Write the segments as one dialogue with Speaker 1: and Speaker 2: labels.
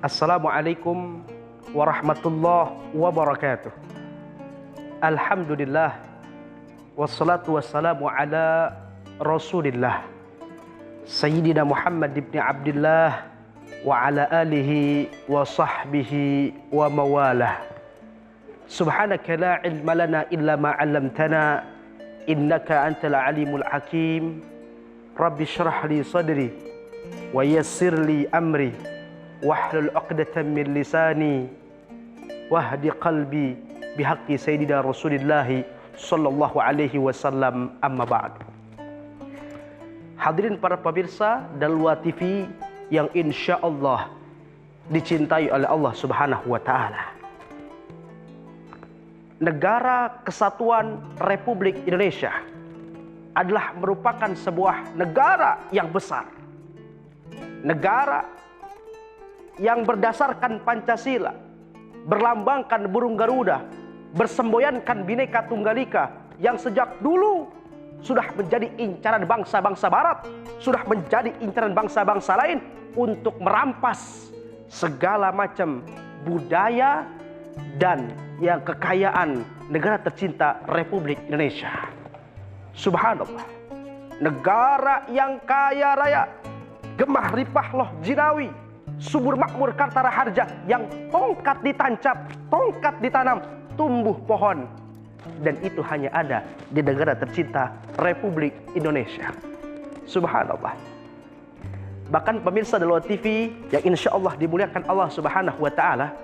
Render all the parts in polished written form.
Speaker 1: Assalamualaikum warahmatullahi wabarakatuh. Alhamdulillah wassalatu wassalamu ala Rasulillah Sayyidina Muhammad ibn Abdullah wa ala alihi wa sahbihi wa mawalah. Subhanaka la ilma lana illa ma 'allamtana innaka antal alimul hakim. Rabbi shrah li sadri wa yassir li amri wahlul 'uqdatam min lisani wahdi qalbi bihaqqi sayyidina Rasulillah sallallahu alaihi wasallam, amma ba'd. Hadirin para pemirsa Dalwa TV yang insya Allah dicintai oleh Allah Subhanahu wa taala. Negara Kesatuan Republik Indonesia adalah merupakan sebuah negara yang besar. Negara yang berdasarkan Pancasila, berlambangkan burung Garuda, bersemboyankan Bhinneka Tunggal Ika, yang sejak dulu sudah menjadi incaran bangsa-bangsa Barat, sudah menjadi incaran bangsa-bangsa lain untuk merampas segala macam budaya dan yang kekayaan negara tercinta Republik Indonesia. Subhanallah, negara yang kaya raya, gemah ripah loh jinawi, subur makmur kartara harja, yang tongkat ditancap, tongkat ditanam, tumbuh pohon. Dan itu hanya ada di negara tercinta Republik Indonesia. Subhanallah. Bahkan pemirsa Dalwa TV yang insya Allah dimuliakan Allah Subhanahu wa ta'ala,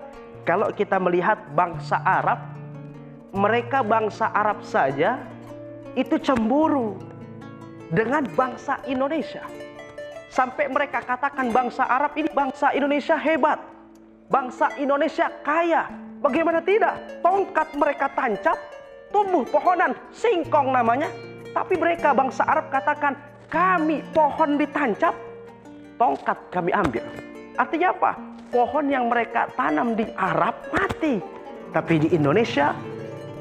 Speaker 1: kalau kita melihat bangsa Arab, mereka bangsa Arab saja itu cemburu dengan bangsa Indonesia. Sampai mereka katakan bangsa Arab ini, bangsa Indonesia hebat, bangsa Indonesia kaya. Bagaimana tidak? Tongkat mereka tancap, tumbuh pohonan, singkong namanya. Tapi mereka bangsa Arab katakan, kami pohon ditancap, tongkat kami ambil. Artinya apa? Pohon yang mereka tanam di Arab mati. Tapi di Indonesia,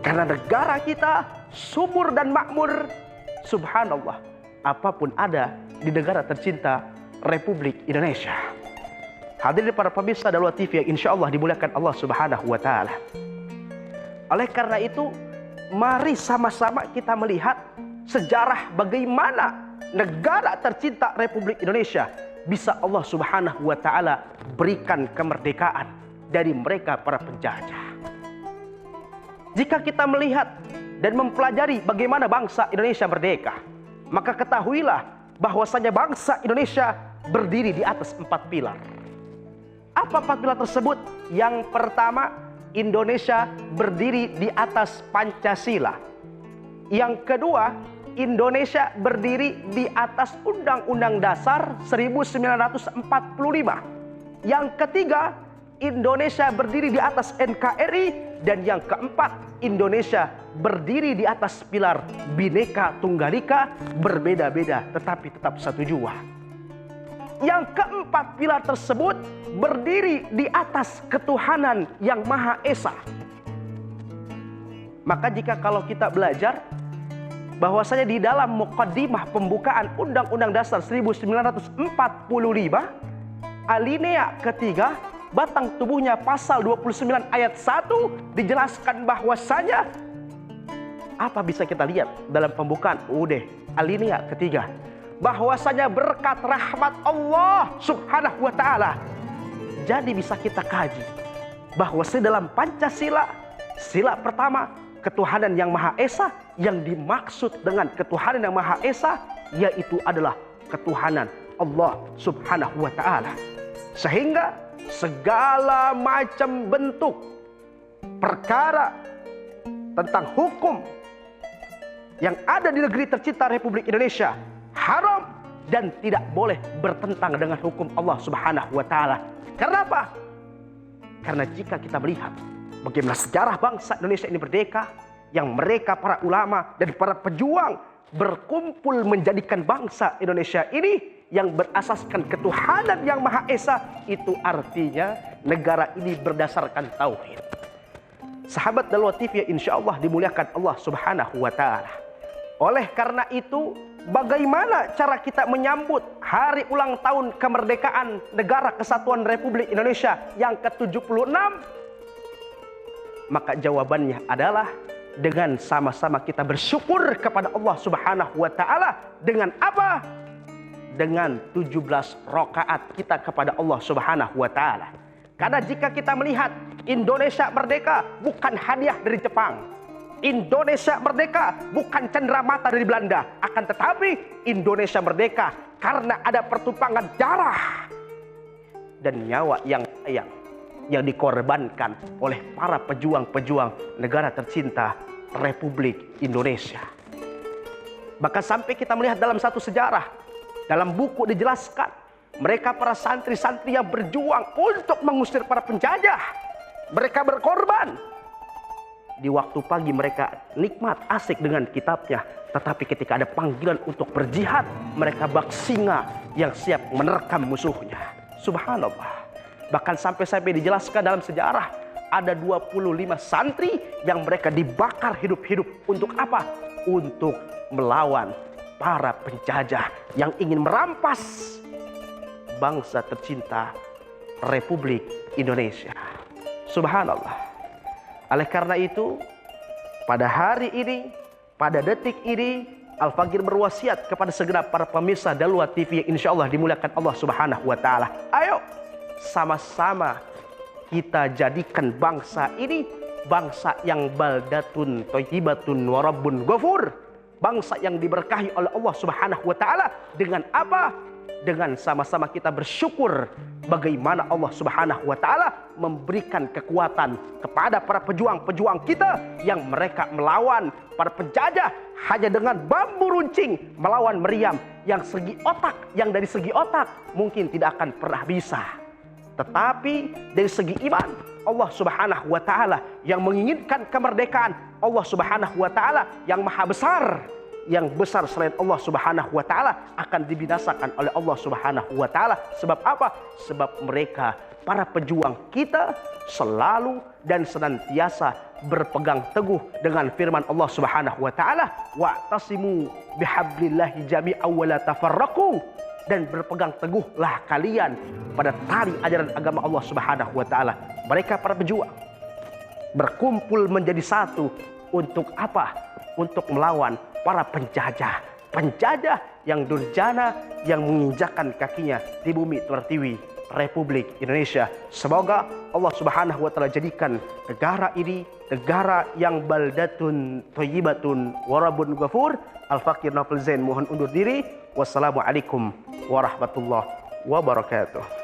Speaker 1: karena negara kita subur dan makmur, subhanallah, apapun ada di negara tercinta Republik Indonesia. Hadirin para pemirsa Dalwa TV yang insya Allah dimuliakan Allah Subhanahu wa ta'ala. Oleh karena itu, mari sama-sama kita melihat sejarah bagaimana negara tercinta Republik Indonesia bisa Allah Subhanahu wa ta'ala berikan kemerdekaan dari mereka para penjajah. Jika kita melihat dan mempelajari bagaimana bangsa Indonesia merdeka, maka ketahuilah bahwasanya bangsa Indonesia berdiri di atas 4 pilar. Apa 4 pilar tersebut? Yang pertama, Indonesia berdiri di atas Pancasila. Yang kedua, Indonesia berdiri di atas Undang-Undang Dasar 1945. Yang ketiga, Indonesia berdiri di atas NKRI. Dan yang keempat, Indonesia berdiri di atas pilar Bhinneka Tunggal Ika, berbeda-beda tetapi tetap satu jua. Yang keempat pilar tersebut berdiri di atas ketuhanan yang Maha Esa. Maka jika kalau kita belajar bahwasanya di dalam muqaddimah pembukaan Undang-Undang Dasar 1945, alinea ketiga, batang tubuhnya pasal 29 ayat 1 dijelaskan bahwasanya, apa bisa kita lihat dalam pembukaan UUD alinea ketiga, bahwasanya berkat rahmat Allah Subhanahu wa ta'ala. Jadi bisa kita kaji bahwasanya dalam Pancasila, sila pertama, ketuhanan yang Maha Esa. Yang dimaksud dengan ketuhanan yang Maha Esa yaitu adalah ketuhanan Allah Subhanahu wa ta'ala. Sehingga segala macam bentuk perkara tentang hukum yang ada di negeri tercinta Republik Indonesia haram dan tidak boleh bertentangan dengan hukum Allah Subhanahu wa ta'ala. Karena apa? Karena jika kita melihat bagaimana sejarah bangsa Indonesia ini merdeka, yang mereka para ulama dan para pejuang berkumpul menjadikan bangsa Indonesia ini yang berasaskan ketuhanan yang Maha Esa, itu artinya negara ini berdasarkan tauhid. Sahabat Dalwa TV insya Allah dimuliakan Allah Subhanahu wa ta'ala. Oleh karena itu, bagaimana cara kita menyambut hari ulang tahun kemerdekaan Negara Kesatuan Republik Indonesia yang ke-76? Maka jawabannya adalah dengan sama-sama kita bersyukur kepada Allah Subhanahu wa taala. Dengan apa? Dengan 17 rakaat kita kepada Allah Subhanahu wa taala. Karena jika kita melihat Indonesia merdeka bukan hadiah dari Jepang. Indonesia merdeka bukan cenderamata dari Belanda, akan tetapi Indonesia merdeka karena ada pertumpahan darah dan nyawa yang sayang yang dikorbankan oleh para pejuang-pejuang negara tercinta Republik Indonesia. Bahkan sampai kita melihat dalam satu sejarah, dalam buku dijelaskan, mereka para santri-santri yang berjuang untuk mengusir para penjajah, mereka berkorban. Di waktu pagi mereka nikmat, asik dengan kitabnya. Tetapi ketika ada panggilan untuk berjihad, mereka bak singa yang siap menerkam musuhnya. Subhanallah. Bahkan sampai-sampai dijelaskan dalam sejarah, ada 25 santri yang mereka dibakar hidup-hidup. Untuk apa? Untuk melawan para penjajah yang ingin merampas bangsa tercinta Republik Indonesia. Subhanallah. Oleh karena itu, pada hari ini, pada detik ini, Al-Faqir berwasiat kepada segenap para pemirsa Daluat TV yang insya Allah dimuliakan Allah Subhanahu wa taala. Ayo sama-sama kita jadikan bangsa ini bangsa yang baldatun thayyibatun wa rabbun ghafur. Bangsa yang diberkahi oleh Allah Subhanahu wa taala. Dengan apa? Dengan sama-sama kita bersyukur bagaimana Allah Subhanahu wa taala memberikan kekuatan kepada para pejuang-pejuang kita yang mereka melawan para penjajah hanya dengan bambu runcing, melawan meriam yang dari segi otak mungkin tidak akan pernah bisa. Tetapi dari segi iman, Allah Subhanahu wa taala yang menginginkan kemerdekaan, Allah Subhanahu wa taala yang maha besar, yang besar selain Allah Subhanahu wa taala akan dibinasakan oleh Allah Subhanahu wa taala. Sebab apa? Sebab mereka para pejuang kita selalu dan senantiasa berpegang teguh dengan firman Allah Subhanahu wa taala, wa'tasimu bihablillahi jami'an wa la tafarraqu, dan berpegang teguhlah kalian pada tali ajaran agama Allah Subhanahu wa taala. Mereka para pejuang berkumpul menjadi satu untuk apa? Untuk melawan para penjajah. Penjajah yang durjana yang menginjakkan kakinya di bumi Pertiwi Republik Indonesia. Semoga Allah Subhanahu wa taala jadikan negara ini negara yang baldatun thayyibatun wa rabbun ghafur. Al-Faqir Nofel Zain mohon undur diri. Wassalamualaikum warahmatullahi wabarakatuh.